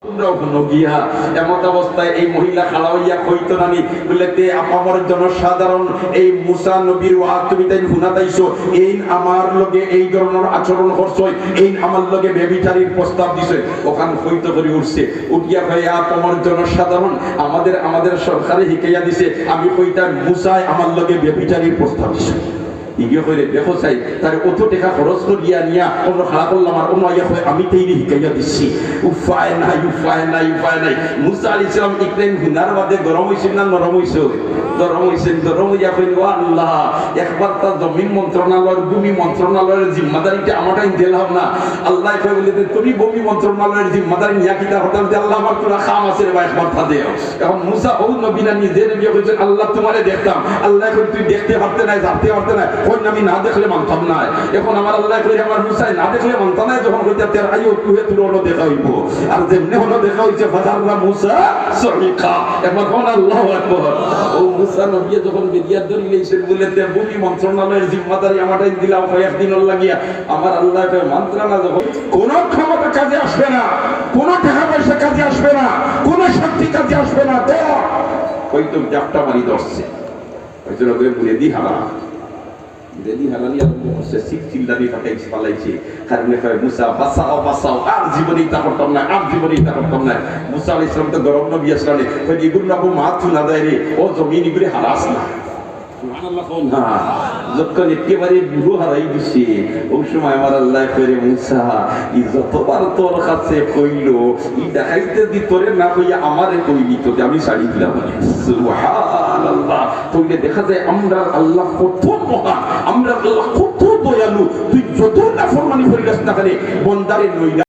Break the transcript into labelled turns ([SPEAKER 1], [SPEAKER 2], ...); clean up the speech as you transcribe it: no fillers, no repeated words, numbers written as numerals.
[SPEAKER 1] এমত অবস্থায় এই মহিলা খালা হইয়া কইত নানি বলতে আমার জনসাধারণ এই মুসা নবীর ওয়াজ তুমি তাই শুনাতাইছো এই আমার লগে এই ধরনের আচরণ করছই এই আমার লগে ব্যভিচারীর প্রস্তাব দিছে ওখান কইতে করে উঠছে উঠিয়া কয় আমার জনসাধারণ আমাদের সরকারে হিকাইয়া দিছে আমি কইতাম মুসায় আমার লগে ব্যভিচারীর প্রস্তাব দিছে ইগে কইরে দেখো চাই তার কত টাকা খরচ করিয়া নিয়া অন্য খারাপ করলাম আর অন্য আইয়া কয় আমি তাইনি হিকাইয়া দিচ্ছি উপায় নাই মুসা আলাইহিস সালাম ইকরাম হুনার বাদে গরম হইছে না নরম হইছে গরম হইয়া কইল আল্লাহ একবার তা জমিন মন্ত্রণালয়ের ভূমি মন্ত্রণালয়ের জিম্মাদারিটা আমারটাই দিলাম না আল্লাহ কই বলে তুমি ভূমি মন্ত্রণালয়ের জিম্মাদারি নিয়া কিতা হতাম যে আল্লাহ আমার তোরা খাম আছে রে ভাই একবার তা দেও এখন মুসা ও নবী না নিজে নবী কইছেন আল্লাহ তোমারে দেখতাম আল্লাহ কই তুই দেখতে পারতে না জানতে পারতে না কোন আমি না দেখলে মানতাম না এখন আমার আল্লাহ কই আমার মুসা না দেখলে মানতাম না যখন কইতা তের আইও তুই তুরনো দেখা হইবো আর যেমনে হলো দেখা হইছে ফাজারনা মুসা সহিকা একবার কোন আল্লাহু আকবার ও মুসা নবী যখন বিদিয়াত ধরে লইছেন বলে তে ভূমি মন্ত্রণালয়ের জিম্মাদারি আমারটাই দিলাম কয়েকদিন লাগিয়া আমার আল্লাহ কই মন্ত্রণালয় যখন কোন ক্ষমতা কাজে আসবে না কোন টাকা পয়সা কাজে আসবে না কোন শক্তি কাজে আসবে না তো ওই তো জাপটা মারি ধরছে ওই জন্য বলে দি হারা দেলি হারানি আর মুসা চিল্লানি পালাইছে কারণে কয় মুসা বাঁচাও আর জীবনে তা করতাম না মুসা আলাইহিস সালাম তো গরম নবী আসলেন কই এগুলো না মাথু না দেয় রে ও জমিন ইবরে হারাস না সুবহানাল্লাহ কোন হ্যাঁ যখন একেবারে বুড়ো হারাই দিছে ওই সময় আমার আল্লাহ কইরে মুসা ই যতবার তোর কাছে কইলো ই দেখাইতে দি তোরে না কইয়া আমারে কইলি তো আমি ছাড়ি দিলাম সুবহানাল্লাহ তোকে দেখা যায় আমরা আল্লাহ কত মহান আমরা আল্লাহ কত দয়ালু তুই যত নাফরমানি করিস না কেন বন্দারে নইলা